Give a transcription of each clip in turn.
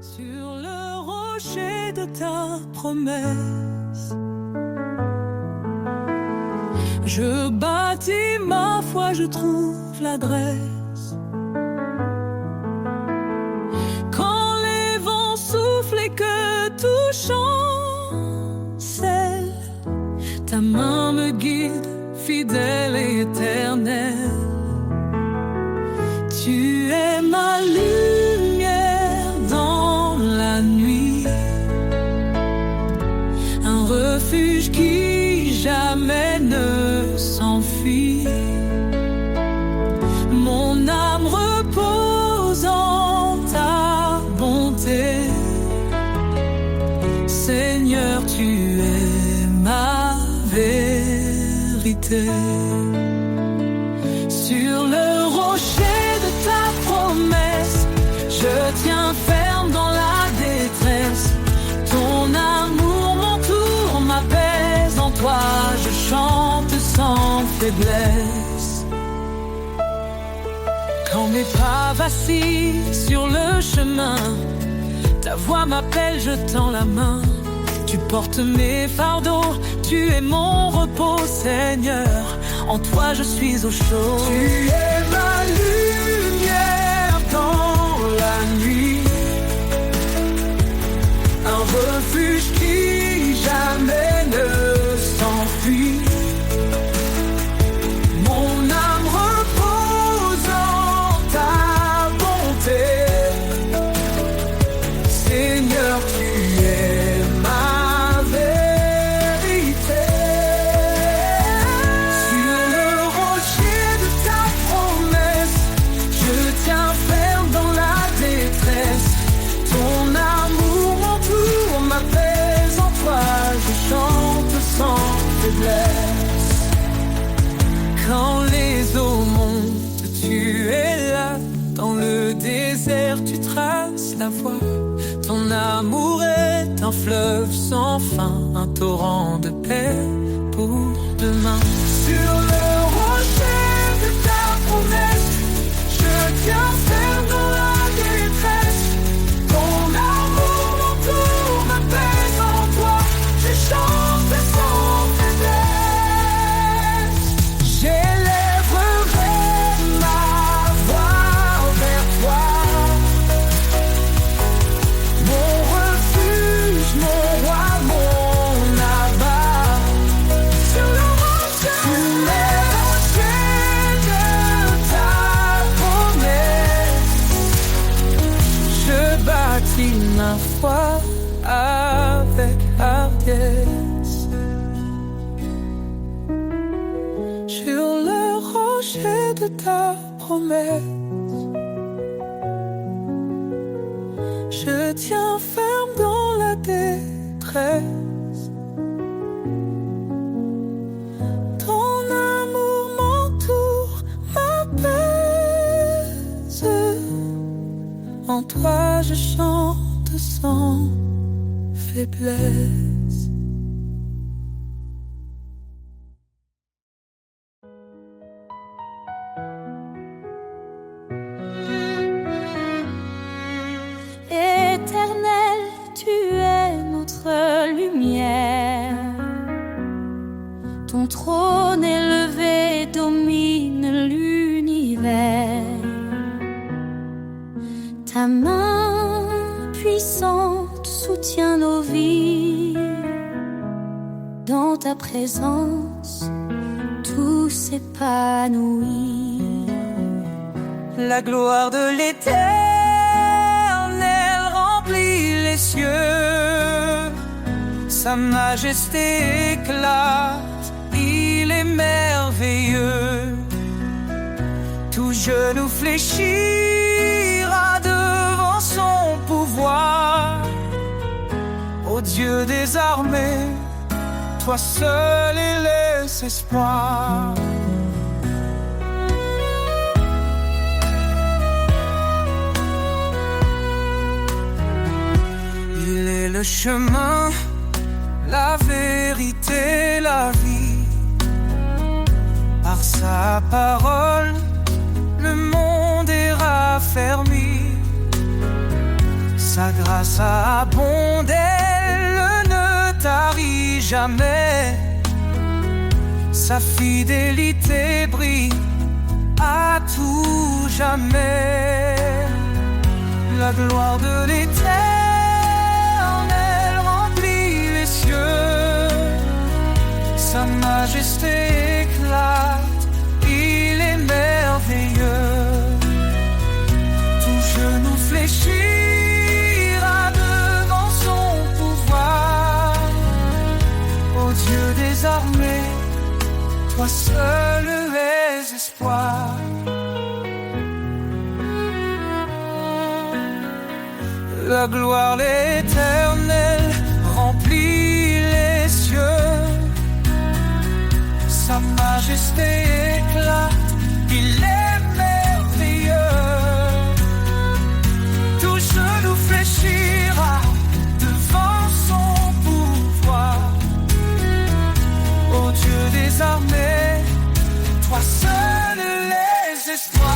Sur le rocher de ta promesse, je bâtis ma foi, je trouve l'adresse. Quand les vents soufflent et que tout chancelle, ta main me guide, fidèle et éternelle. Tu es ma lumière dans la nuit, un refuge qui jamais ne s'enfuit. Mon âme repose en ta bonté. Seigneur, tu es ma vérité. Sur le rocher de ta promesse, je tiens ferme dans la détresse. Ton amour m'entoure, m'apaise. En toi je chante sans faiblesse. Quand mes pas vacillent sur le chemin, ta voix m'appelle, je tends la main. Tu portes mes fardeaux, tu es mon repos, Seigneur. En toi je suis au chaud. Tu es ma lumière dans la nuit, un refuge qui jamais ne s'enfuit. Mon âme repose en ta bonté. Seigneur, tu es ma vérité. Sur le rocher de ta promesse, je tiens ferme dans la détresse. Ton amour m'entoure, m'apaise. En toi je chante sans faiblesse. Quand les eaux montent, tu es là. Dans le désert, tu traces la voie. Ton amour est un fleuve sans fin, un torrent de paix pour demain. Sur le rocher de ta promesse, je tiens ferme dans la détresse. Ton amour m'entoure, m'apaise. En toi je chante sans faiblesse. J'élèverai ma voix vers toi, mon refuge, mon roi, mon abat. Sur le rocher de ta promesse, je bâtis ma foi avec hardiesse. Sur le rocher de ta promesse, je tiens ferme dans la détresse. Ton amour m'entoure, m'apaise. En toi je chante sans faiblesse. Éternel, tu es notre lumière. Ton trône élevé domine l'univers. Ta main puissante soutient nos vies. Dans ta présence, tout s'épanouit. La gloire de l'Éternel remplit les cieux. Sa majesté éclate, il est merveilleux. Tout genou fléchira devant son pouvoir. Ô Dieu des armées, toi seul est l'espoir. Il est le chemin, la vérité, la vie. Par sa parole, le monde est raffermi. Sa grâce abonde, elle ne tarit jamais. Sa fidélité brille à tout jamais. La gloire de l'Éternel remplit les cieux. Sa majesté éclate, il est merveilleux. Tout genou fléchira devant son pouvoir. Ô Dieu des armées, toi seul es espoir. La gloire l'Éternel remplit les cieux. Sa majesté éclate, il est merveilleux. Tout genou fléchira devant son pouvoir. Ô Dieu des armées, toi seul les espoirs.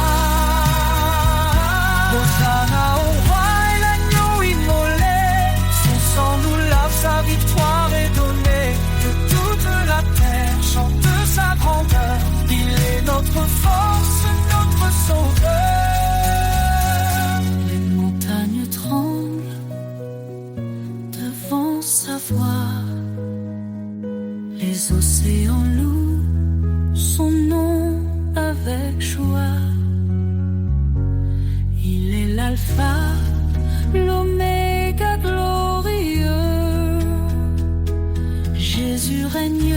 Hosanna au roi et l'agneau immolé. Son sang nous lave, sa victoire est donnée. Que toute la terre chante sa grandeur. Il est notre force, notre sauveur. Les montagnes tremblent devant sa voix. Les océans louent son nom avec joie. Il est l'alpha, l'oméga glorieux. Jésus règne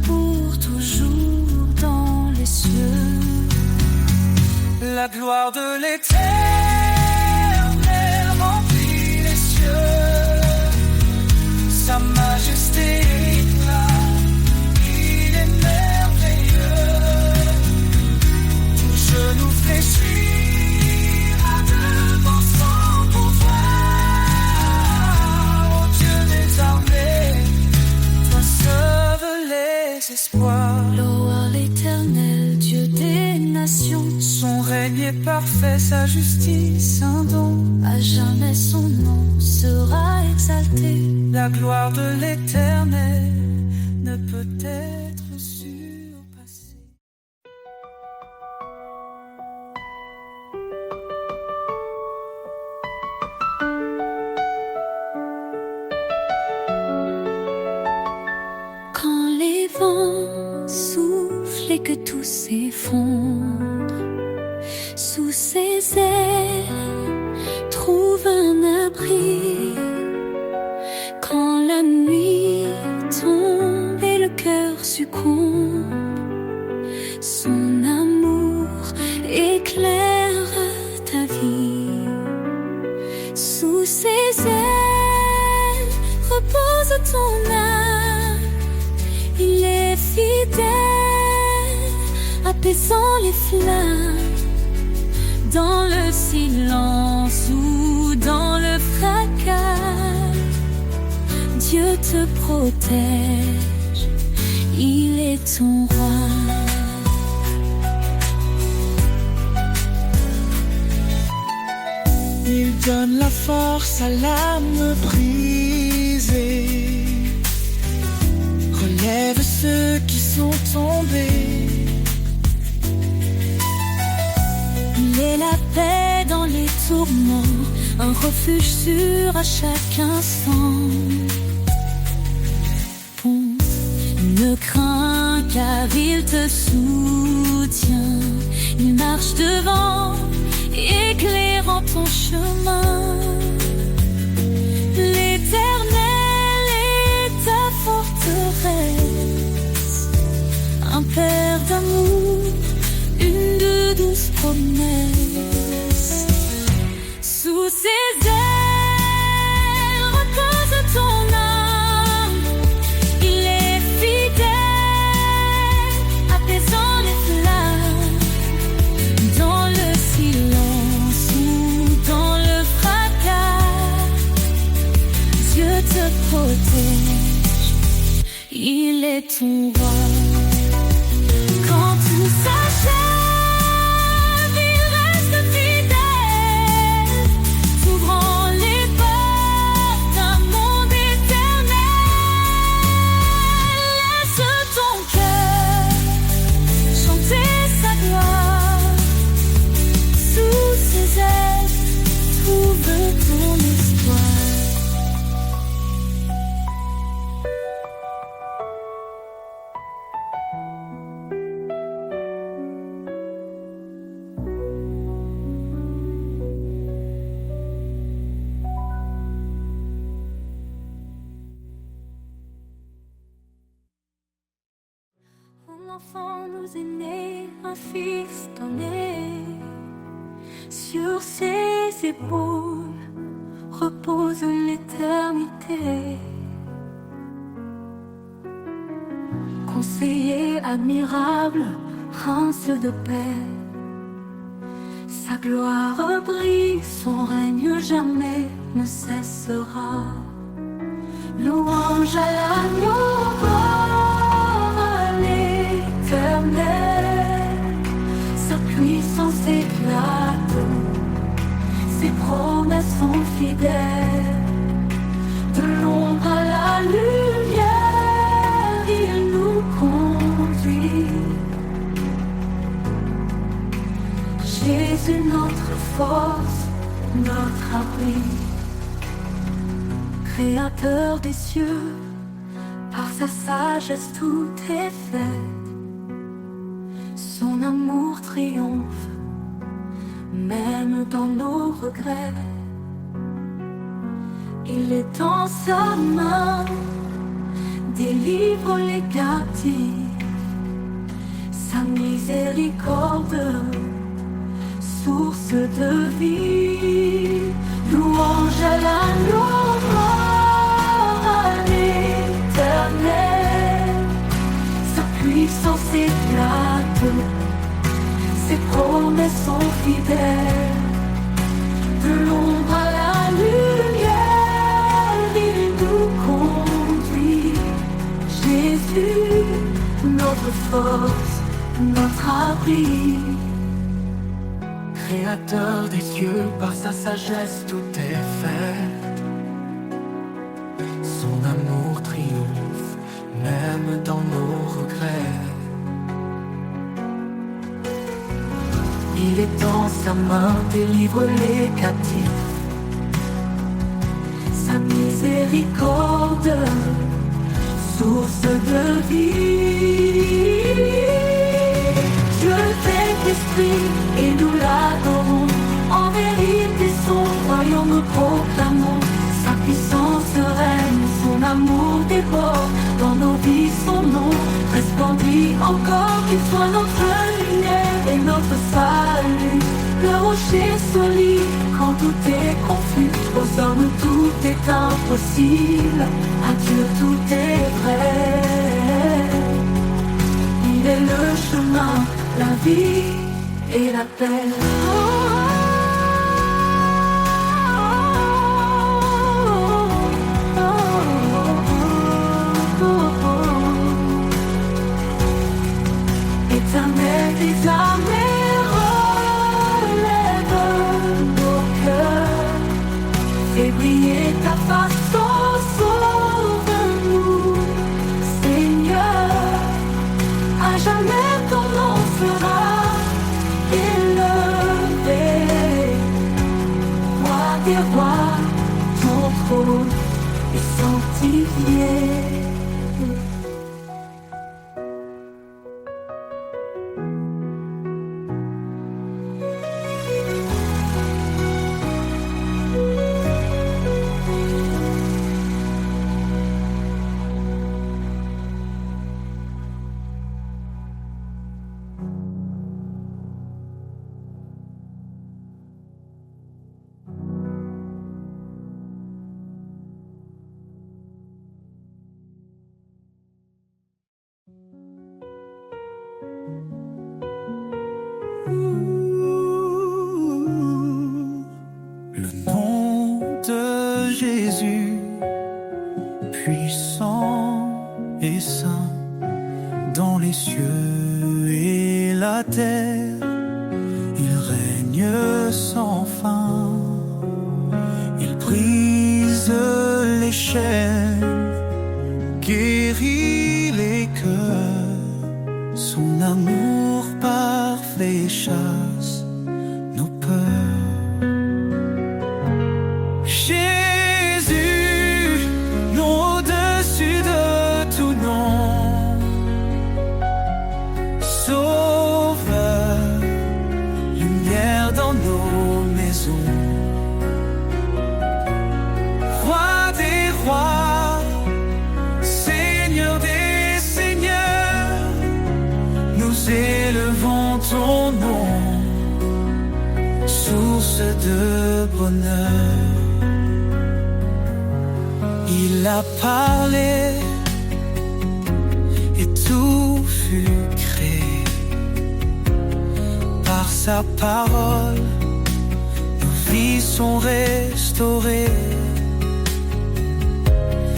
pour toujours dans les cieux. La gloire de l'Éternel remplit les cieux. Sa majesté éclate, il est merveilleux. Tout genou fléchira devant son pouvoir. Ô Dieu des armées, toi sauve les espoirs. Louer l'Éternel, Dieu des nations. Son règne est parfait, sa justice un don. À jamais son nom sera exalté. La gloire de l'Éternel ne peut être surpassée. Quand les vents soufflent et que tout s'effondre, sous ses ailes trouve un abri. Quand la nuit tombe et le cœur succombe, son amour éclaire ta vie. Sous ses ailes repose ton âme. Il est fidèle, apaisant les flammes. Dans le silence ou dans le fracas, Dieu te protège, il est ton roi. Il donne la force à l'âme brisée, relève ceux qui sont tombés. Il est la paix dans les tourments, un refuge sûr à chaque instant. Bon, ne crains car il te soutient. Il marche devant, éclairant ton chemin. L'Éternel est ta forteresse, un père d'amour, une de douces promesses. Sous ses ailes repose ton âme. Il est fidèle, apaisant les flammes. Dans le silence ou dans le fracas, Dieu te protège, il est ton roi. Quand tout s'achève, il reste fidèle, s'ouvrant les nous est né un fils donné. Sur ses épaules repose l'éternité. Conseiller admirable, prince de paix, sa gloire brille, son règne jamais ne cessera. Louange à l'agneau, gloire à l'Éternel. Sa puissance éclate, ses promesses sont fidèles. De l'ombre à la lumière, il nous conduit. Jésus, notre force, notre abri. Créateur des cieux, par sa sagesse tout est fait. Son amour triomphe, même dans nos regrets. Il est dans sa main, délivre les captifs. Sa miséricorde, source de vie. Louange à l'agneau, gloire à l'Éternel. Sa puissance éclate, ses promesses sont fidèles. De l'ombre à la lumière, il nous conduit. Jésus, notre force, notre abri. Créateur des cieux, par sa sagesse tout est fait. Son amour triomphe, même dans nos regrets. Il est dans sa main, délivre les captifs. Sa miséricorde, source de vie. Dieu fait esprit et nous l'adorons. En vérité son royaume nous proclamons. Sa puissance règne, son amour déborde. Dans nos vies son nom resplendit encore. Qu'il soit notre lumière et notre salut. Le rocher solide quand tout est confus. Aux hommes tout est impossible, à Dieu tout est vrai. Il est le chemin, la vie et la paix. Éternel des armées, relève nos cœurs. Fais briller ta face, sauve-nous, Seigneur. À jamais ton nom sera élevé. Roi des rois, ton trône est sanctifié. Le nom de Jésus, puissant et saint, dans les cieux et la terre, il règne sans fin. Il brise les chaînes, guérit les cœurs. Son amour parfait chasse nos peurs. Jésus, nom au-dessus de tout nom, Sauveur, lumière dans nos maisons, Roi des rois, Seigneur des seigneurs, nous source de bonheur. Il a parlé et tout fut créé. Par sa parole, nos vies sont restaurées.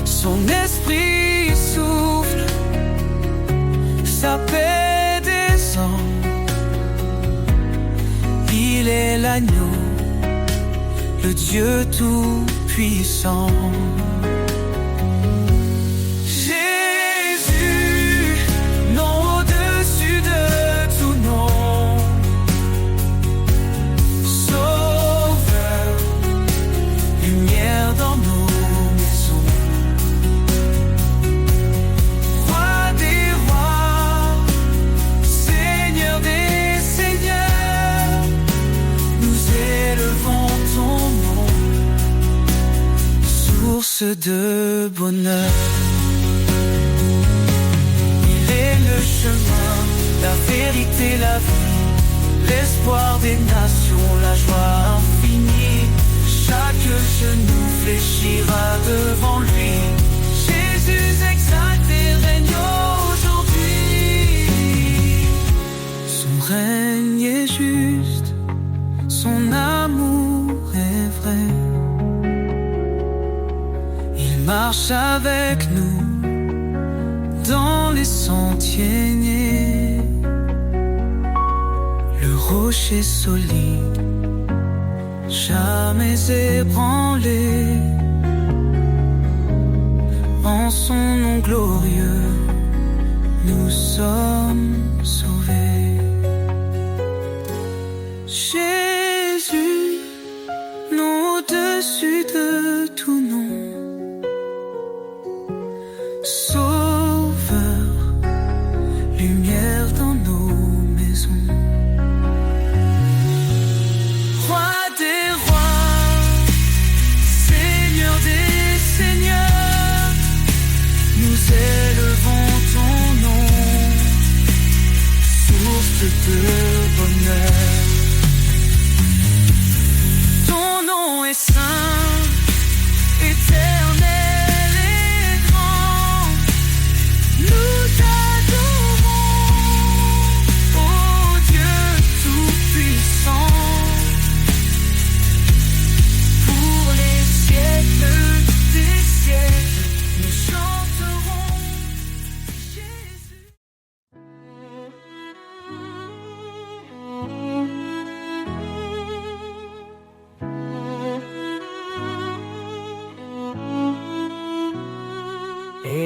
Son esprit souffle, sa paix descend. Il est l'agneau, le Dieu tout-puissant. Jésus, nom au-dessus de tout nom. Sauveur, lumière dans nos maisons. Roi des rois, Seigneur des seigneurs, nous élevons ton nom, source de bonheur. Il est le chemin, la vérité, la vie, l'espoir des nations, la joie infinie. Chaque genou fléchira devant lui. Jésus exalté règne aujourd'hui. Son règne est juste, son amour est vrai. Il marche avec nous dans les sentiers nés. Le rocher solide, jamais ébranlé. En son nom glorieux, nous sommes sauvés. Jésus, nom au-dessus de tout nom. Sauveur, lumière dans nos maisons. Roi des rois, Seigneur des seigneurs, nous élevons ton nom, source de bonheur. Ton nom est saint, éternel et grand. Nous t'adorons, ô Dieu tout-puissant. Pour les siècles des siècles, nous chanterons Jésus.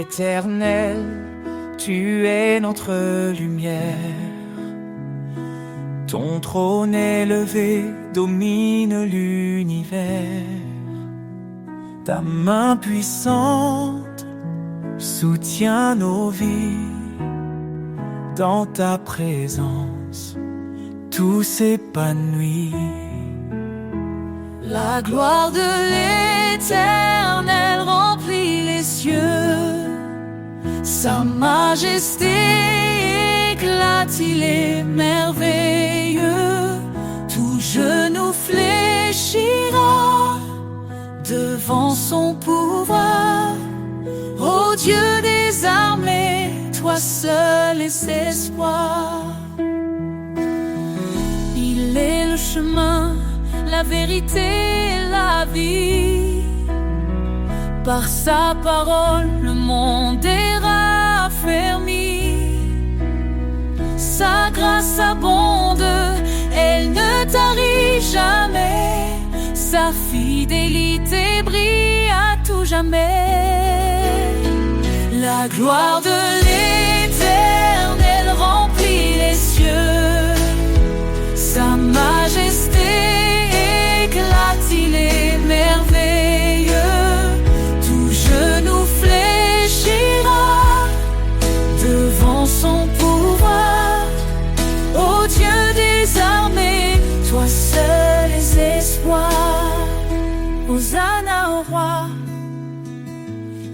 Éternel, tu es notre lumière. Ton trône élevé domine l'univers. Ta main puissante soutient nos vies. Dans ta présence, tout s'épanouit. La gloire de l'Éternel remplit les cieux. Sa majesté éclate, il est merveilleux. Tout genou fléchira devant son pouvoir. Ô Dieu des armées, toi seul est espoir. Il est le chemin, la vérité et la vie. Par sa parole, le monde est raffermi. Sa grâce abonde, elle ne tarit jamais. Sa fidélité brille à tout jamais. La gloire de l'Éternel remplit les cieux. Sa majesté éclate, il est merveilleux. Tout genou fléchira devant son pouvoir. Ô Dieu des armées, toi seul es espoir. Hosanna au roi,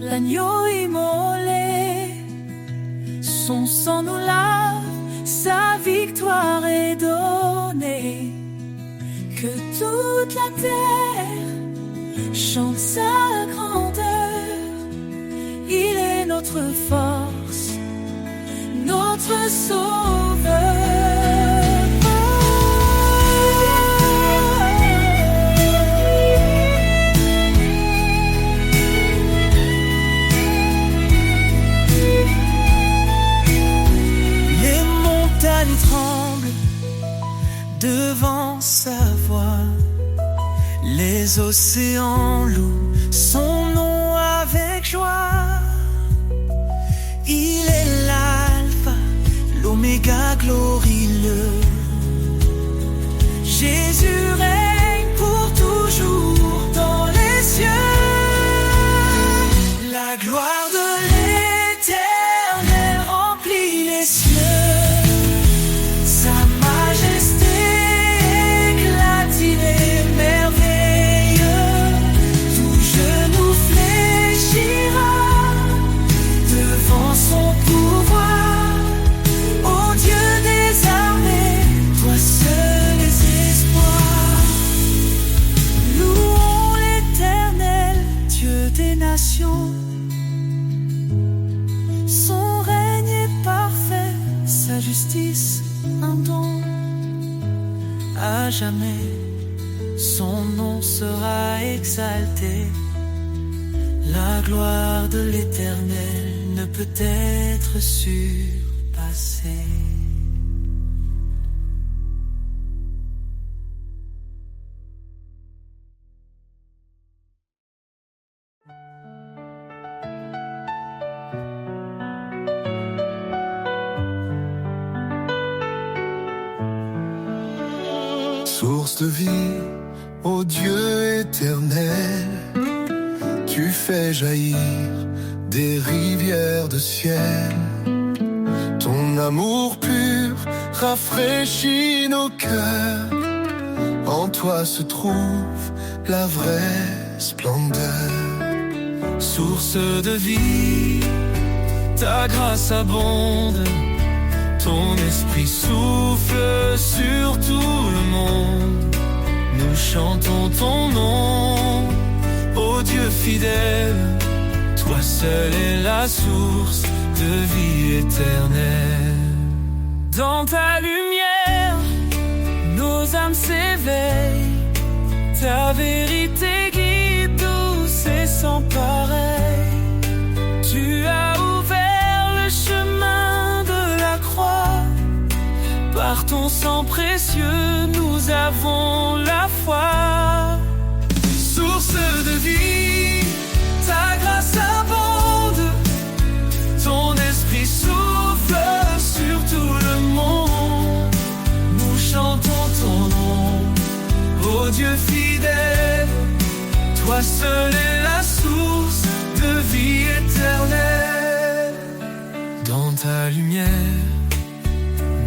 l'agneau immolé. Son sang nous lave, sa victoire est donnée. Que toute la terre chante sa grandeur. Il est notre force, notre sauveur. Les montagnes tremblent devant sa voix. Les océans louent son nom avec joie. Il est l'alpha, l'oméga glorieux. Jésus règne pour toujours dans les cieux. La gloire de l'Éternel remplit les cieux. Sa majesté éclate, il est merveilleux. Tout genou fléchira devant son pouvoir. Ô Dieu des armées, toi seul es espoir. Louons l'Éternel, Dieu des nations. Son règne est parfait, sa justice un don. À jamais, son nom sera exalté. La gloire de l'Éternel ne peut être surpassée. Source de vie, ô Dieu éternel, tu fais jaillir des rivières de ciel. Ton amour pur rafraîchit nos cœurs. En toi se trouve la vraie splendeur. Source de vie, ta grâce abonde. Ton esprit souffle sur tout le monde. Nous chantons ton nom, ô Dieu fidèle. Toi seul es la source de vie éternelle. Dans ta lumière, nos âmes s'éveillent. Ta vérité guide douce et sans pareil. Tu as ouvert le chemin de la croix. Par ton sang précieux, nous avons la foi. Source de vie, ta grâce abonde. Ton esprit souffle sur tout le monde. Nous chantons ton nom, ô Dieu fidèle. Toi seul es la source de vie éternelle. Dans ta lumière,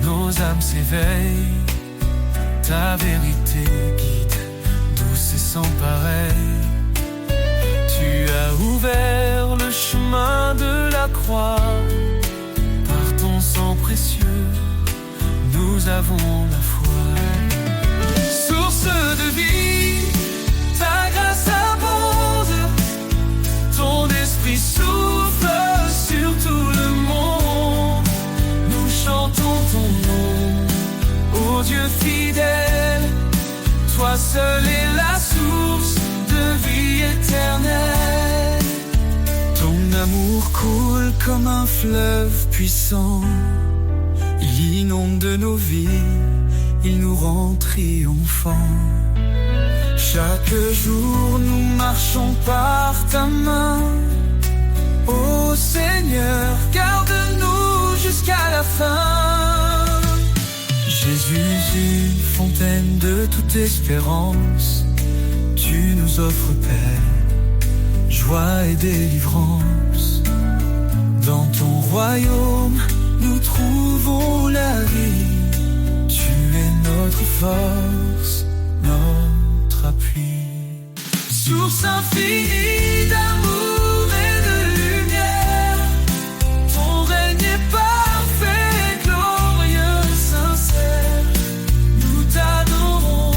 nos âmes s'éveillent. Ta vérité guide, douce et sans pareil. Tu as ouvert le chemin de la croix. Par ton sang précieux, nous avons la foi. Source de vie, ta grâce abonde. Ton esprit souffle sur tout le monde. Nous chantons ton nom, ô Dieu fidèle. Toi seul est la source de vie éternelle. Ton amour coule comme un fleuve puissant. Il inonde de nos vies, il nous rend triomphants. Chaque jour nous marchons par ta main. Ô Seigneur, garde-nous jusqu'à la fin. Jésus, une fontaine de toute espérance, tu nous offres paix, joie et délivrance. Dans ton royaume, nous trouvons la vie. Tu es notre force, notre appui. Source infinie d'amour et de lumière, ton règne est parfait, glorieux, sincère. Nous t'adorons,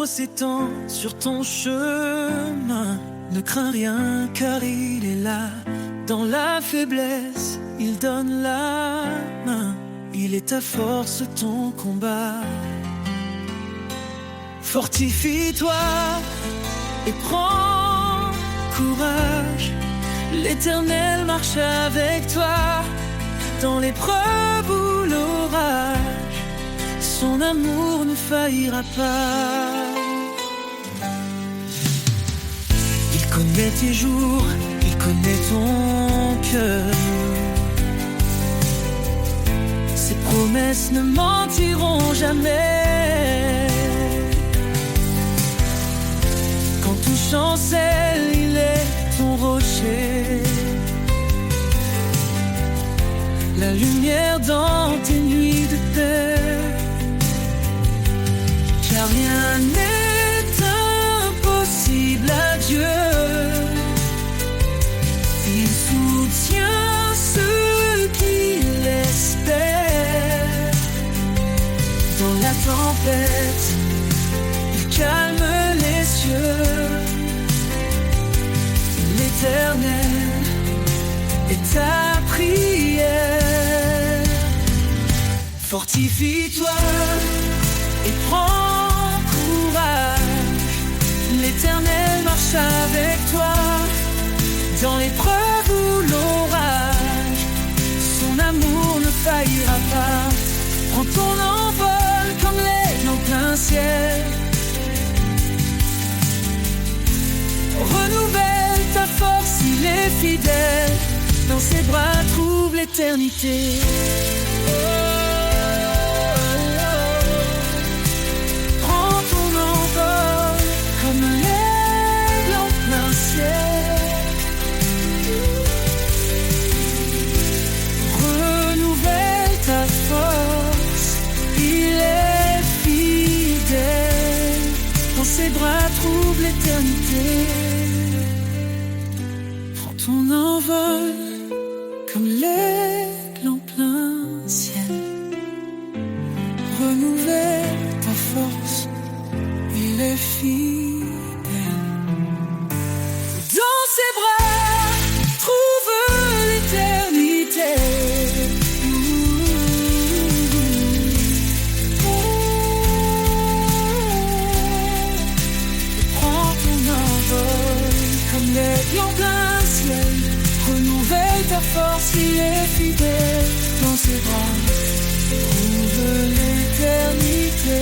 s'étend sur ton chemin. Ne crains rien car il est là. Dans la faiblesse, il donne la main. Il est ta force, ton combat. Fortifie-toi et prends courage. L'Éternel marche avec toi dans l'épreuve ou l'orage. Son amour ne faillira pas. Il connaît tes jours, il connaît ton cœur. Ses promesses ne mentiront jamais. Quand tout chancelle, il est ton rocher. La lumière dans tes nuits de paix. Car rien n'est impossible à Dieu. Il soutient ceux qui l'espèrent. Dans la tempête, il calme les cieux. L'Éternel est ta prière. Fortifie-toi et prends courage. L'Éternel marche avec toi dans l'épreuve ou l'orage. Son amour ne faillira pas. Prends ton envol comme l'aigle en plein ciel. Renouvelle ta force, il est fidèle. Dans ses bras trouve l'éternité. Prends ton envol comme l'aigle en plein ciel. Renouvelle ta force, il est fidèle. Dans ses bras trouve l'éternité. Prends ton envol comme l'aigle en plein ciel. Renouvelle ta force, il est fidèle. Dans ses bras, trouve l'éternité. Prends ton envol comme l'aigle en plein ciel. Renouvelle ta force, il est fidèle. Dans ses bras, trouve l'éternité.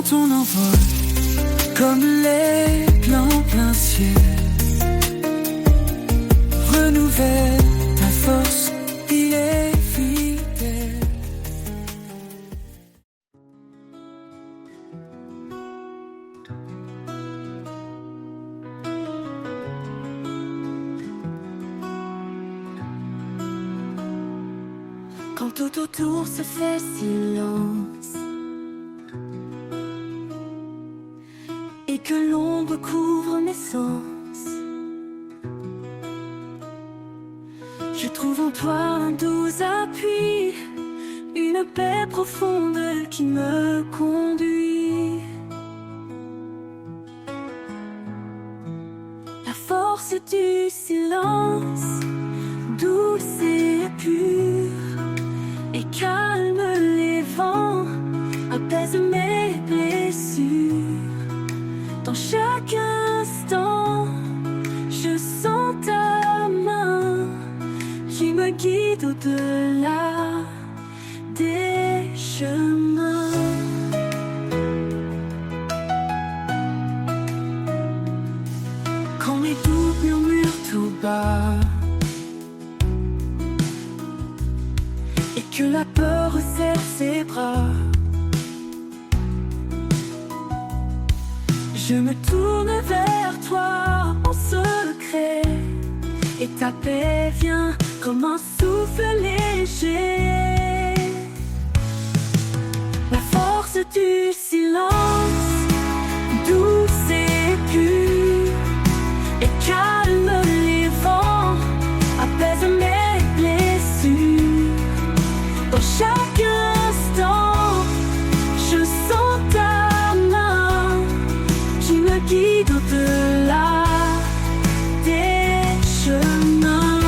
Ton envol comme l'aigle en plein ciel. Renouvelle ta force, il est fidèle. Quand tout autour se fait silence et que l'ombre couvre mes sens, je trouve en toi un doux appui, une paix profonde qui me conduit. La force du silence, douce et pure, et calme les vents, apaise mes blessures. Dans chaque instant, je sens ta main qui me guide au-delà des chemins. Quand mes doutes murmurent tout bas et que la peur recèle ses bras. Je me tourne vers toi en secret, et ta paix vient comme un souffle léger. La force du silence, douce et pure, et calme les vents, apaise mes blessures. Dans chaque instant, je sens ta main qui me guide au-delà des chemins.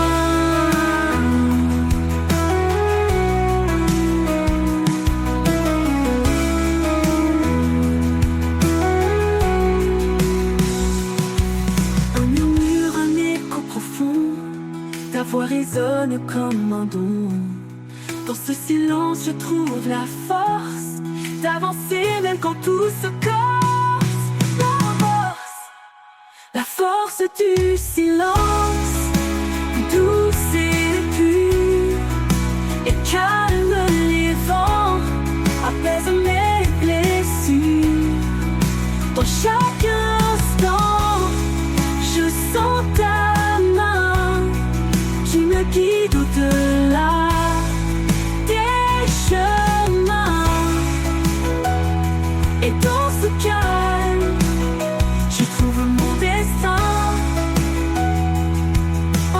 Un murmure, un écho profond, ta voix résonne comme un don. Dans ce silence, je trouve la force d'avancer même quand tout se corse. La force du silence, douce et pure, et calme les vents, apaise mes blessures. Dans chaque instant, je sens ta main qui me guide au-delà des chemins. Et dans ce calme, je trouve mon destin. Oh.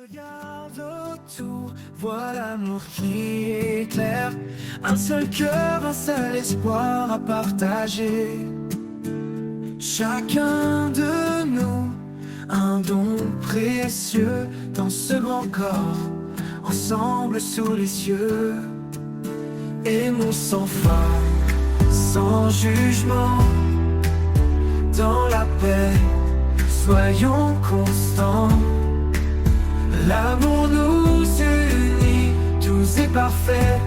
Regarde autour, vois l'amour qui éclaire. Un seul cœur, un seul espoir à partager. Chacun de nous, un don précieux dans ce grand corps, ensemble sous les cieux. Aimons sans fin, sans jugement, dans la paix, soyons constants. L'amour nous unit, doux et parfait,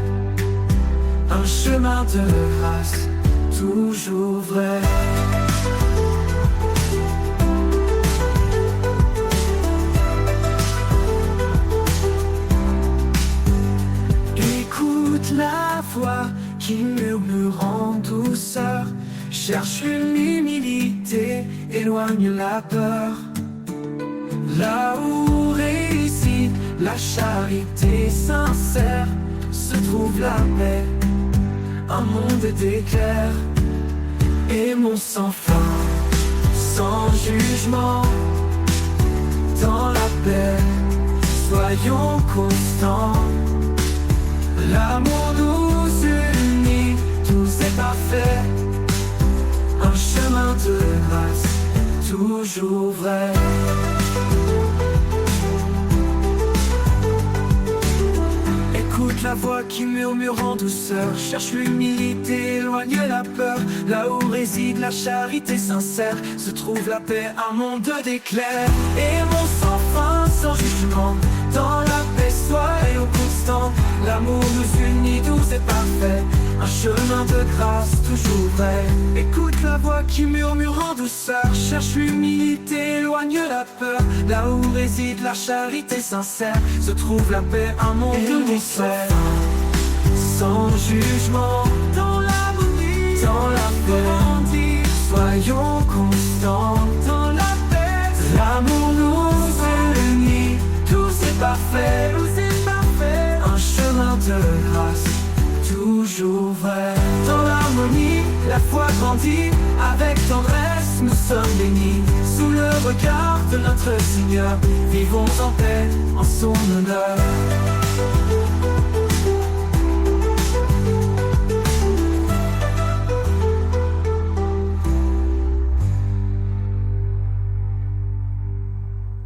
un chemin de grâce, toujours vrai. Écoute la voix qui murmure en douceur, cherche l'humilité, éloigne la peur. Là où réside la charité sincère, se trouve la paix, un monde d'éclairs. Aimons sans fin, sans jugement, dans la paix, soyons constants. L'amour nous unit, tous est parfait, un chemin de grâce, toujours vrai. Écoute la voix qui murmure en douceur, cherche l'humilité, éloigne la peur. Là où réside la charité sincère, se trouve la paix, un monde d'éclairs. Aimons sans fin, sans jugement, dans la paix, soyons constants. L'amour nous unit, doux et parfait, un chemin de grâce, toujours vrai. Écoute la voix qui murmure en douceur, cherche l'humilité, éloigne la peur. Là où réside la charité sincère, se trouve la paix, un monde d'éclairs. Sans jugement, dans l'harmonie, dans la paix, soyons constants. Dans la paix, l'amour nous unit, tout c'est parfait, un chemin de grâce, toujours vrai. Dans l'harmonie, la foi grandit, avec tendresse nous sommes bénis. Sous le regard de notre Seigneur, vivons en paix, en son honneur.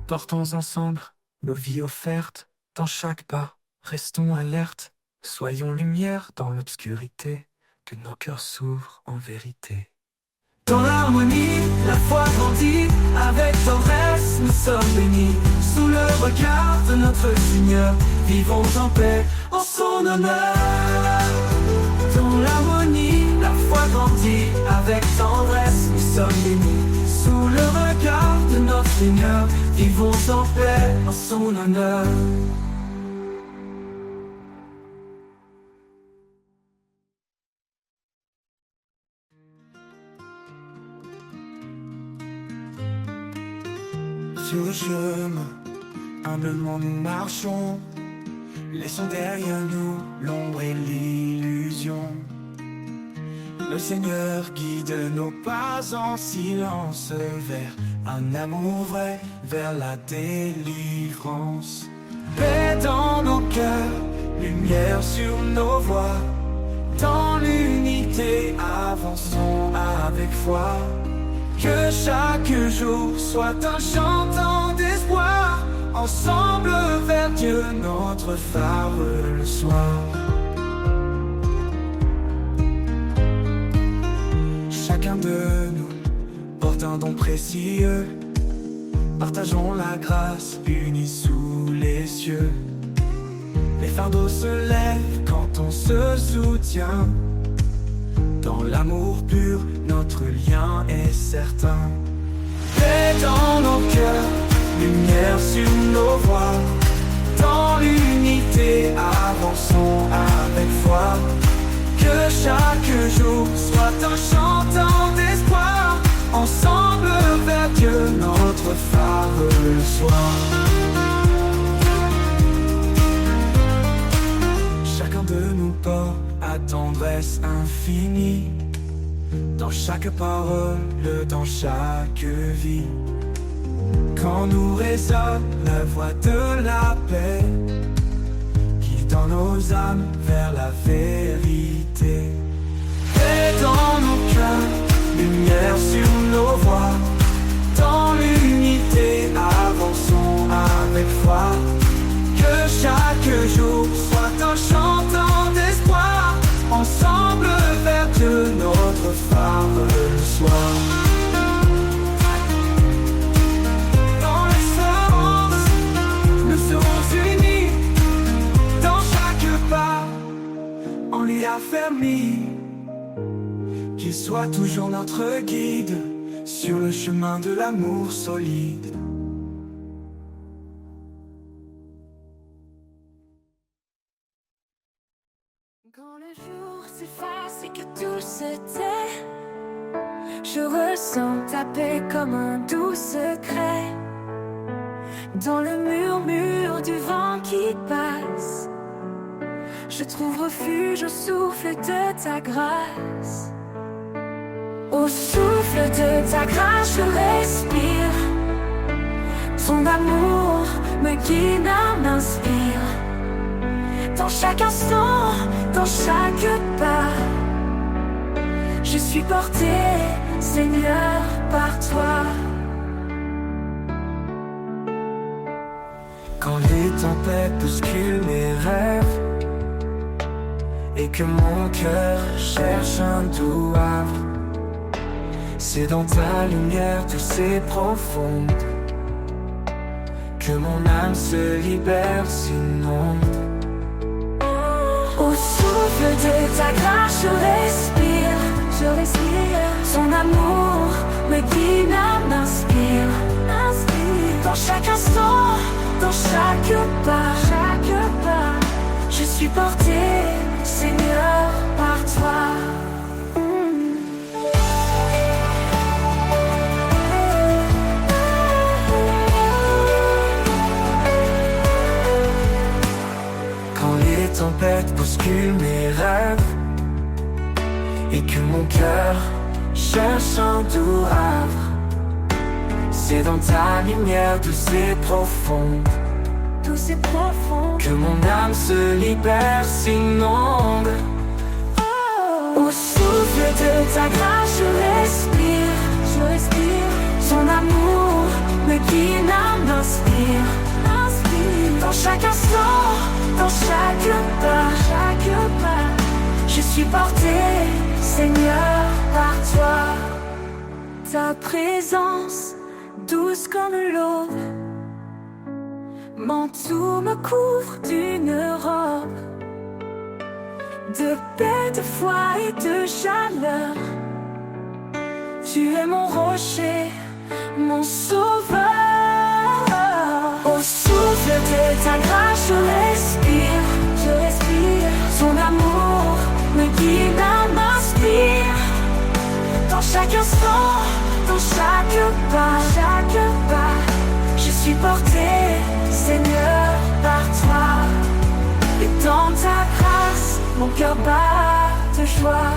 Portons ensemble nos vies offertes, dans chaque pas, restons alertes. Soyons lumière dans l'obscurité, que nos cœurs s'ouvrent en vérité. Dans l'harmonie, la foi grandit, avec tendresse nous sommes bénis. Sous le regard de notre Seigneur, vivons en paix, en son honneur. Dans l'harmonie, la foi grandit, avec tendresse nous sommes unis. Sous le regard de notre Seigneur, vivons en paix en son honneur. Sur le chemin, humblement nous marchons, laissons derrière nous l'ombre et l'illusion. Le Seigneur guide nos pas en silence vers un amour vrai, vers la délivrance. Paix dans nos cœurs, lumière sur nos voies, dans l'unité avançons avec foi. Que chaque jour soit un chantant d'espoir, ensemble vers Dieu notre phare le soir. Chacun de nous porte un don précieux, partageons la grâce unis sous les cieux. Les fardeaux se lèvent quand on se soutient, dans l'amour pur, notre lien est certain. Paix dans nos cœurs, lumière sur nos voies, dans l'unité avançons avec foi. Que chaque jour soit un chantant d'espoir, ensemble vers Dieu notre phare le soir. Chacun de nous porte à tendresse infinie, dans chaque parole, dans chaque vie. Quand nous résonne la voix de la paix, guide dans nos âmes vers la vérité. Paix dans nos cœurs, lumière sur nos voies, dans l'unité avançons avec foi. Que chaque jour soit un chantant d'espoir, ensemble vers Dieu notre phare le soir. Dans l'espérance, nous serons unis, dans chaque pas, en lui affermis. Qu'il soit toujours notre guide, sur le chemin de l'amour solide. Quand le jour s'efface et que tout se tait, je ressens ta paix comme un doux secret. Dans le murmure du vent qui passe, je trouve refuge au souffle de ta grâce. Au souffle de ta grâce je respire, ton amour me guide, m'inspire. Dans chaque instant, dans chaque pas, je suis porté, Seigneur, par toi. Quand les tempêtes bousculent mes rêves et que mon cœur cherche un doux havre, c'est dans ta lumière douce et profonde que mon âme se libère, s'inonde. Au souffle de ta grâce je respire, ton amour me guide, m'inspire. Dans chaque instant, dans chaque pas, je suis porté, Seigneur, par toi. Tempête bouscule mes rêves et que mon cœur cherche un doux havre, c'est dans ta lumière douce et profonde que mon âme se libère, s'inonde. Au souffle de ta grâce je respire, ton amour me guide, m'inspire. Dans chaque instant, dans chaque pas, je suis porté, Seigneur, par toi. Ta présence, douce comme l'aube, m'entoure, me couvre d'une robe. de paix, de foi et de chaleur. Tu es mon rocher, mon sauveur. Au souffle de ta grâce, je respire. Ton amour me guide, m'inspire. Dans chaque instant, dans chaque pas, je suis porté, Seigneur, par toi. Et dans ta grâce, mon cœur bat de joie.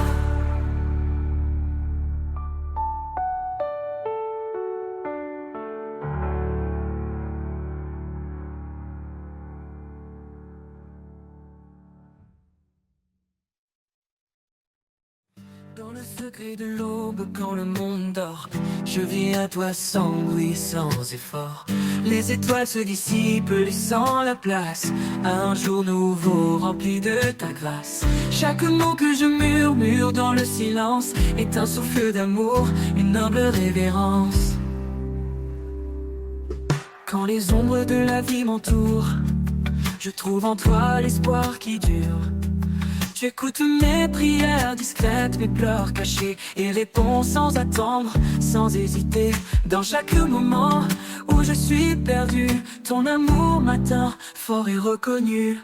Dans le secret de l'aube, quand le monde dort, je viens à toi sans bruit, sans effort. Les étoiles se dissipent, laissant la place à un jour nouveau rempli de ta grâce. Chaque mot que je murmure dans le silence est un souffle d'amour, une noble révérence. Quand les ombres de la vie m'entourent, je trouve en toi l'espoir qui dure. Tu écoutes mes prières discrètes, mes pleurs cachés, et réponds sans attendre, sans hésiter. Dans chaque moment où je suis perdu, ton amour m'atteint, fort et reconnu.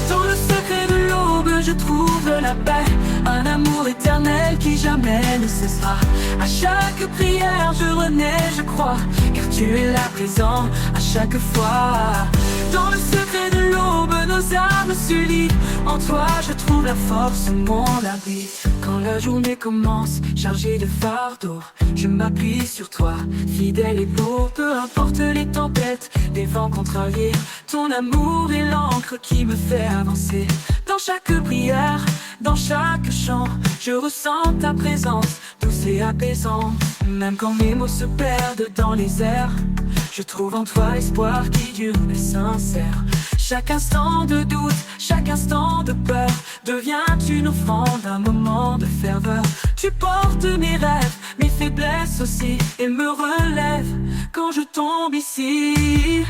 Dans le secret de l'aube, je trouve la paix, un amour éternel qui jamais ne cessera. À chaque prière, je renais, je crois, car tu es là présent à chaque fois. Dans le secret de l'aube, nos âmes s'unissent. En toi, je trouve la force, mon abri. Quand la journée commence, chargée de fardeaux, je m'appuie sur toi, fidèle et beau. Peu importe les tempêtes, les vents contrariés, ton amour est l'encre qui me fait avancer. Dans chaque prière, dans chaque chant, je ressens ta présence, douce et apaisante. Même quand mes mots se perdent dans les airs, je trouve en toi l'espoir qui dure et sincère. Chaque instant de doute, chaque instant de peur devient une offrande, un moment de ferveur. Tu portes mes rêves, mes faiblesses aussi, et me relèves quand je tombe ici.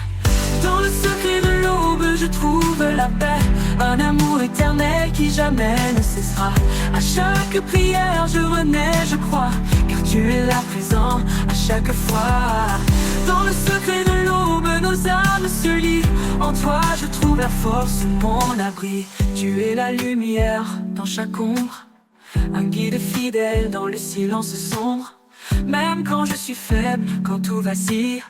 Dans le secret de l'aube, je trouve la paix, un amour éternel qui jamais ne cessera. À chaque prière, je renais, je crois, car tu es là présent à chaque fois. Dans le secret de l'aube, nos âmes se lient. En toi, je trouve la force, mon abri. Tu es la lumière dans chaque ombre, un guide fidèle dans le silence sombre. Même quand je suis faible, quand tout vacille,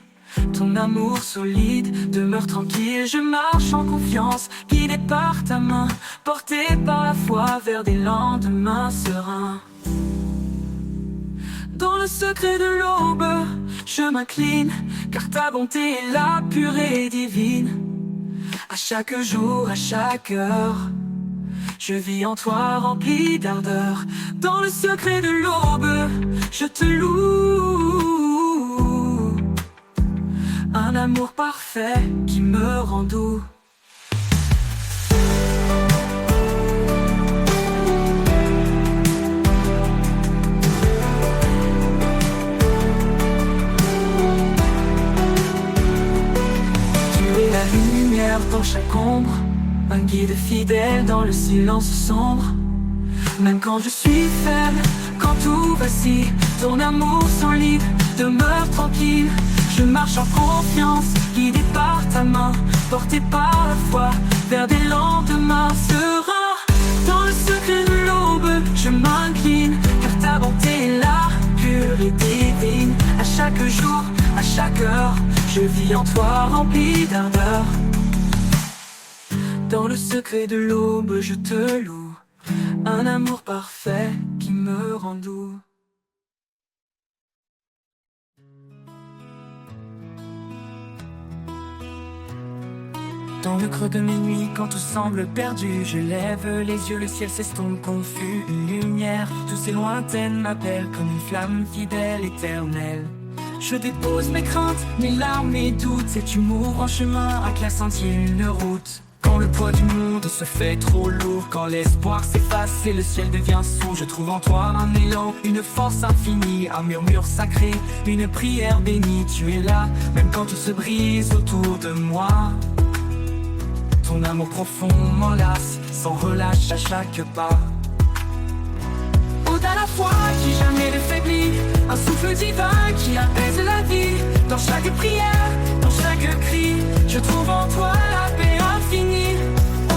ton amour solide demeure tranquille. Je marche en confiance, guidé par ta main, porté par la foi vers des lendemains sereins. Dans le secret de l'aube, je m'incline, car ta bonté est la pure et divine. À chaque jour, à chaque heure, je vis en toi rempli d'ardeur. Dans le secret de l'aube, je te loue. Un amour parfait qui me rend doux. Dans chaque ombre, un guide fidèle dans le silence sombre. Même quand je suis faible, quand tout vacille, ton amour solide demeure tranquille. Je marche en confiance, guidé par ta main, porté par la foi vers des lendemains sereins. Dans le secret de l'aube, je m'incline, car ta bonté est là, pure et divine. À chaque jour, à chaque heure, je vis en toi rempli d'ardeur. Dans le secret de l'aube, je te loue, un amour parfait qui me rend doux. Dans le creux de mes nuits, quand tout semble perdu, je lève les yeux, le ciel s'estompe confus. Une lumière douce et lointaine m'appelle comme une flamme fidèle, éternelle. Je dépose mes craintes, mes larmes, mes doutes, et tu m'ouvres en chemin, à clair sentier une route. Quand le poids du monde se fait trop lourd, quand l'espoir s'efface et le ciel devient sourd, je trouve en toi un élan, une force infinie, un murmure sacré, une prière bénie. Tu es là, même quand tout se brise autour de moi. Ton amour profond m'enlace, sans relâche à chaque pas. Ode à la foi qui jamais ne faiblit, un souffle divin qui apaise la vie. Dans chaque prière, dans chaque cri, je trouve en toi la paix infinie.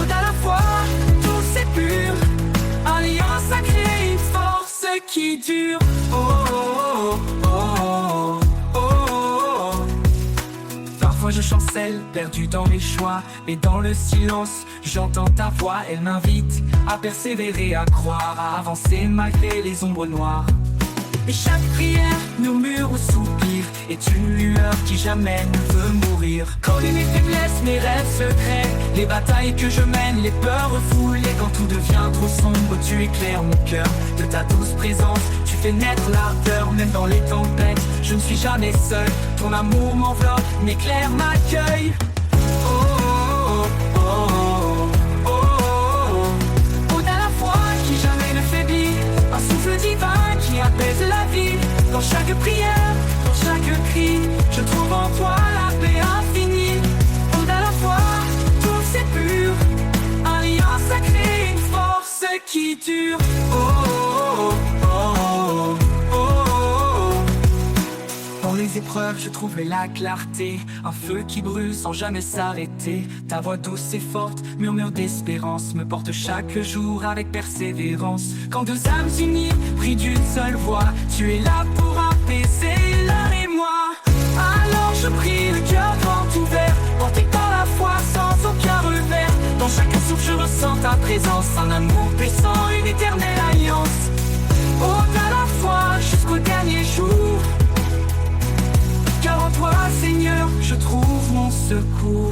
Ode à la foi, douce et pure, alliance sacrée, une force qui dure. Oh, oh, oh, oh, oh, oh. Parfois je chancelle, perdu dans les choix, mais dans le silence, j'entends ta voix. Elle m'invite à persévérer, à croire, à avancer malgré les ombres noires. Et chaque prière, murmure ou soupir est une lueur qui jamais ne veut mourir. Quand mes faiblesses, mes rêves secrets, les batailles que je mène, les peurs refoulées, quand tout devient trop sombre, tu éclaires mon cœur de ta douce présence. Tu fais naître l'ardeur, même dans les tempêtes. Je ne suis jamais seul, ton amour m'enveloppe, m'éclaire, m'accueille. Oh, oh, oh, oh, oh, oh. Ode à la foi qui jamais ne faiblit, un souffle divin qui apaise la vie. Dans chaque prière, dans chaque cri, je trouve en toi la paix infinie. Ode à la foi, douce et pure, alliance sacrée, une force qui dure. Oh, oh, oh, oh, oh, oh. Dans les épreuves, je trouve la clarté, un feu qui brûle sans jamais s'arrêter. Ta voix douce et forte, murmure d'espérance, me porte chaque jour avec persévérance. Quand deux âmes unies, pris d'une seule voix, tu es là pour apaiser l'un et moi. Alors je prie, le cœur grand ouvert, porté par la foi sans aucun revers. Dans chaque souffle je ressens ta présence, un amour puissant, une éternelle alliance. Ode à la foi jusqu'au dernier jour, car en toi, Seigneur, je trouve mon secours.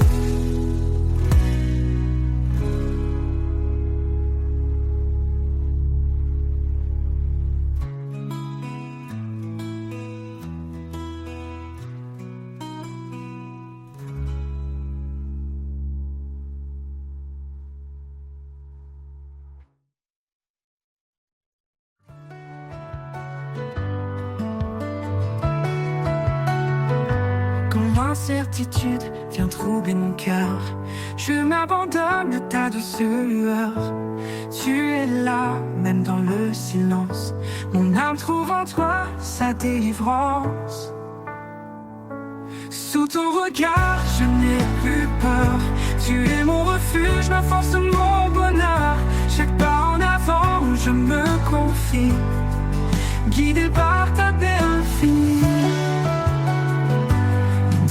L'incertitude vient troubler mon cœur, je m'abandonne de ta douce lueur. Tu es là, même dans le silence, mon âme trouve en toi sa délivrance. Sous ton regard, je n'ai plus peur, tu es mon refuge, ma force, mon bonheur. Chaque pas en avant, je me confie, guidé par ta paix infinie.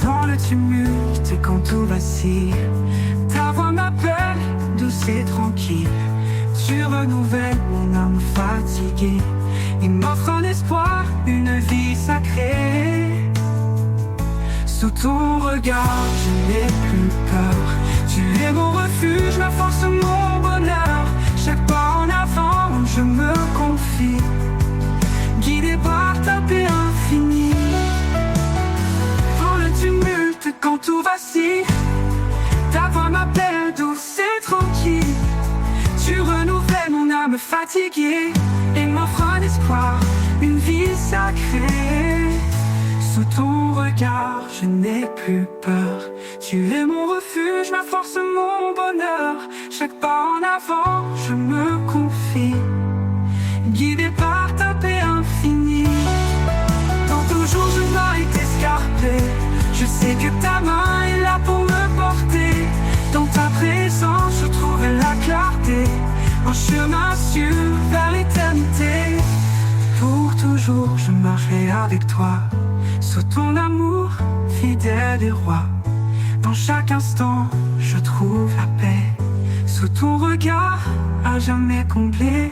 Dans le tumulte, quand tout vacille, ta voix m'appelle, douce et tranquille. Tu renouvelles mon âme fatiguée et m'offre un espoir, une vie sacrée. Sous ton regard, je n'ai plus peur, tu es mon refuge, ma force, mon bonheur. Chaque pas en avant, je me confie, guidé par ta paix infinie. Tumulte, quand tout vacille, ta voix m'appelle douce et tranquille. Tu renouvelles mon âme fatiguée et m'offres un espoir, une vie sacrée. Sous ton regard, je n'ai plus peur, tu es mon refuge, ma force, mon bonheur. Chaque pas en avant, je me confie, guidé par ta paix infinie. Dans tout jour je dois être escarpé, je sais que ta main est là pour me porter. Dans ta présence, je trouve la clarté, un chemin sûr vers l'éternité. Pour toujours, je marcherai avec toi, sous ton amour, fidèle et roi. Dans chaque instant, je trouve la paix, sous ton regard, à jamais comblé.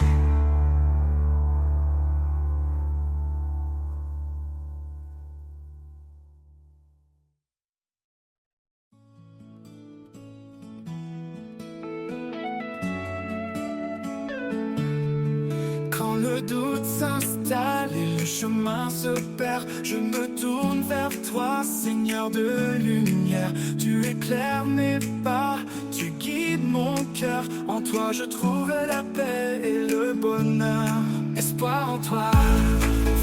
Le doute s'installe et le chemin se perd. Je me tourne vers toi, Seigneur de lumière. Tu éclaires mes pas, tu guides mon cœur. En toi je trouve la paix et le bonheur. Espoir en toi,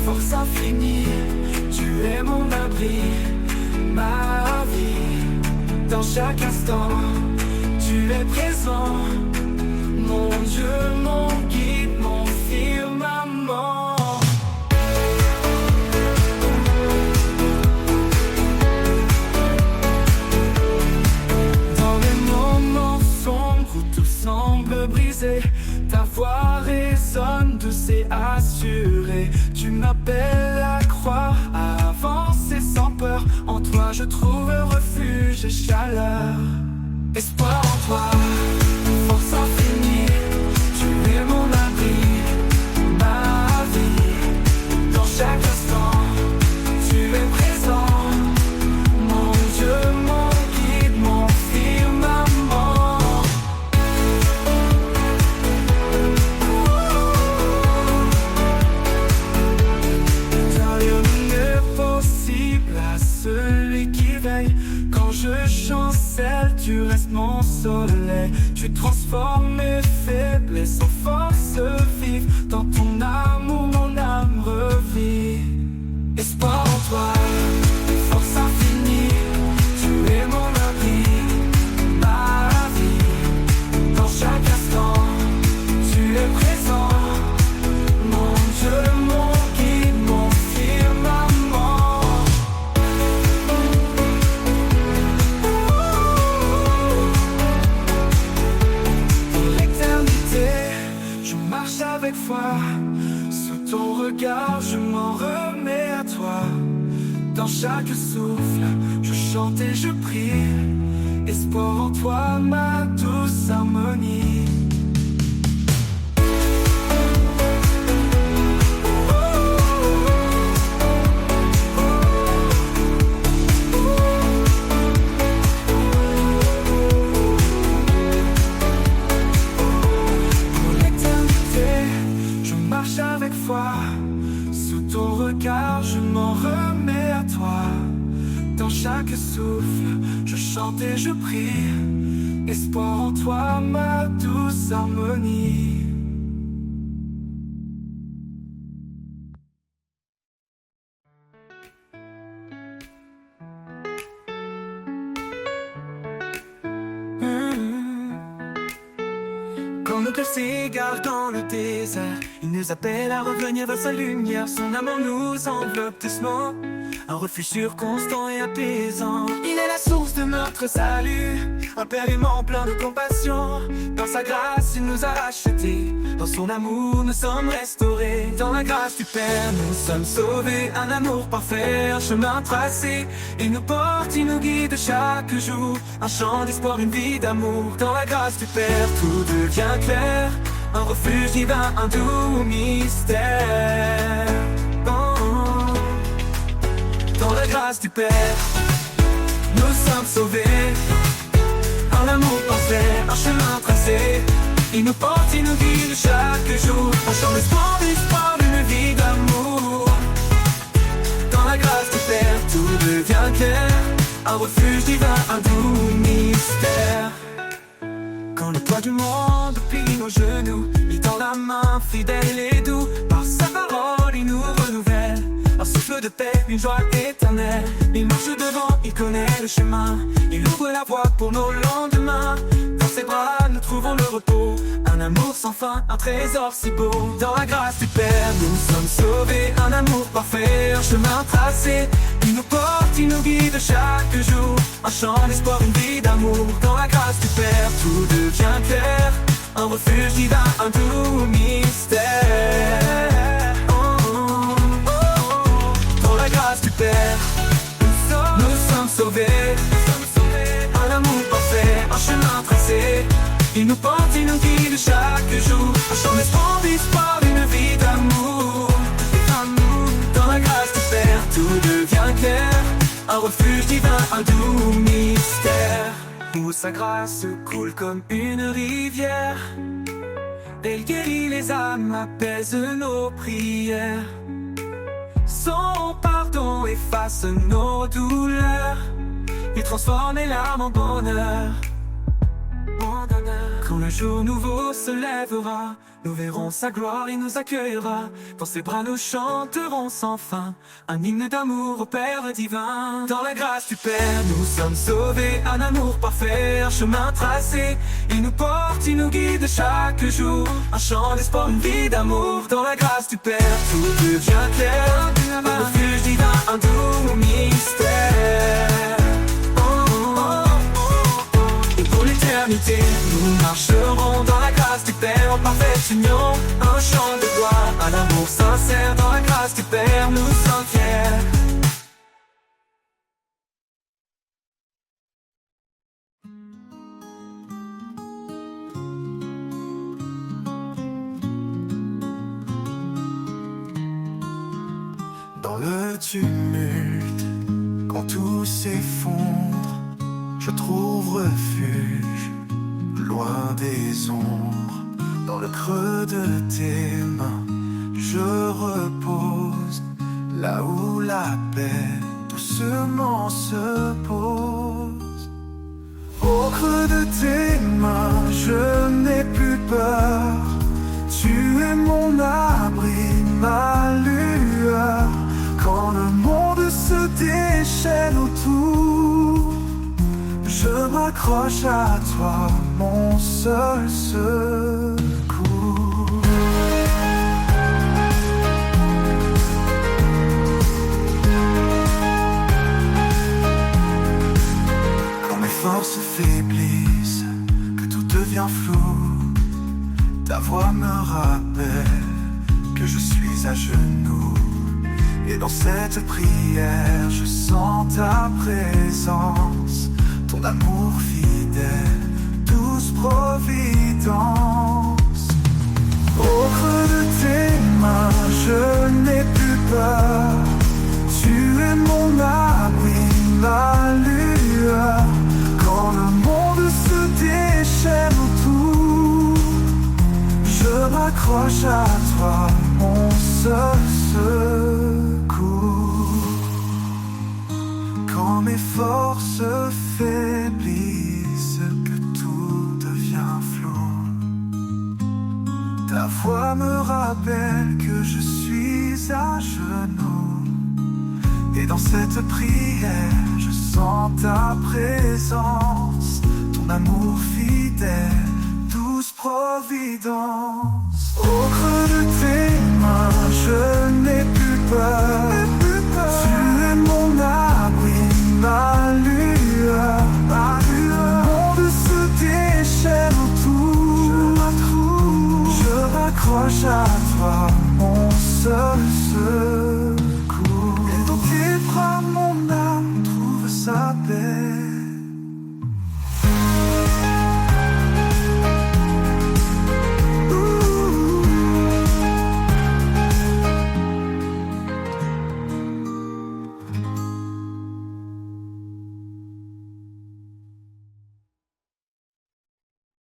force infinie. Tu es mon abri, ma vie. Dans chaque instant, tu tu es présent. Mon Dieu, mon guide, mon firmament. Dans les moments sombres où tout semble brisé, ta voix résonne douce et assurée. Tu m'appelles à croire, à avancer sans peur. En toi je trouve refuge et chaleur. Espoir en toi, force infinie. Tu es mon abri, ma vie. Dans chaque instant, tu es présent. Mon Dieu, mon guide, mon firmament. Rien n'est possible à celui qui veille. Quand je chancelle, tu restes mon soleil. Tu transformes mes faiblesses en force vive. Dans ton amour, mon âme revit. Espoir en toi, force infinie. Tu es mon abri, ma vie. Dans chaque instant, tu es présent. Mon Dieu, mon guide, mon firmament. Pour l'éternité, je marche avec foi. Sous ton regard, je m'en remets à toi. Dans chaque souffle, je chante et je prie. Espoir en toi, ma douce harmonie. Pour l'éternité, je marche avec foi. Sous ton regard, je m'en remets à toi. Dans chaque souffle, je chante et je prie. Espoir en toi, ma douce harmonie. Comme le cigare dans le désert, il nous appelle à revenir vers sa lumière. Son amour nous enveloppe doucement, un refuge sûr, constant et apaisant. Il est la source de notre salut, un père aimant plein de compassion. Dans sa grâce il nous a rachetés, dans son amour nous sommes restaurés. Dans la grâce du Père nous sommes sauvés, un amour parfait, un chemin tracé. Il nous porte, il nous guide chaque jour, un chant d'espoir, une vie d'amour. Dans la grâce du Père tout devient clair, un refuge divin, un doux mystère. Oh. Dans la grâce du Père, nous sommes sauvés, un amour parfait, un chemin tracé. Il nous porte, il nous guide chaque jour, un chant d'espoir, une vie d'amour. Dans la grâce du Père, tout devient clair, un refuge divin, un doux mystère. Quand le poids du monde plie nos genoux, il tend la main fidèle et doux. Par sa parole il nous renouvelle, un souffle de paix, une joie éternelle. Il marche devant, il connaît le chemin, il ouvre la voie pour nos lendemains. Dans ses bras nous trouvons le repos, un amour sans fin, un trésor si beau. Dans la grâce du Père nous sommes sauvés, un amour parfait, un chemin tracé. Il nous porte, il nous guide chaque jour, un chant d'espoir, une vie d'amour. Dans la grâce du Père tout devient clair, un refuge divin, un doux mystère. Oh, oh, oh. Dans la grâce du Père nous sommes sauvés, un amour parfait, un chemin tracé. Il nous porte, il nous guide chaque jour, un chant d'espoir, une vie d'amour. Dans la grâce du Père tout devient clair, un refuge divin, un doux mystère. Où sa grâce coule comme une rivière, elle guérit les âmes, apaise nos prières. Son pardon efface nos douleurs, il transforme les larmes en bonheur. Quand le jour nouveau se lèvera, nous verrons sa gloire, il nous accueillera. Dans ses bras nous chanterons sans fin un hymne d'amour au Père divin. Dans la grâce du Père, nous sommes sauvés, un amour parfait, un chemin tracé. Il nous porte, il nous guide chaque jour, un chant d'espoir, une vie d'amour. Dans la grâce du Père, tout devient clair, un refuge divin, un doux mystère. Et pour l'éternité, nous marcherons dans la grâce du Père en parfaite union. Un chant de gloire, un amour sincère. Dans la grâce du Père, nous sommes fiers. Dans le tumulte, quand tout s'effondre, je trouve refuge, loin des ombres. Dans le creux de tes mains, je repose, là où la paix doucement se pose. Au creux de tes mains, je n'ai plus peur. Tu es mon abri, ma lueur. Quand le monde se déchaîne autour, je m'accroche à toi, mon seul secours. Quand mes forces faiblissent, que tout devient flou, ta voix me rappelle que je suis à genoux. Et dans cette prière, je sens ta présence, ton amour fidèle, douce providence. Au creux de tes mains, je n'ai plus peur. Tu es mon abri, ma lueur. Quand le monde se déchaîne autour, je m'accroche à toi, mon seul secours. Quand mes forces faiblissent, que tout devient flou, ta voix me rappelle que je suis à genoux. Et dans cette prière, je sens ta présence, ton amour fidèle, douce providence. Au creux de tes mains, je n'ai plus peur.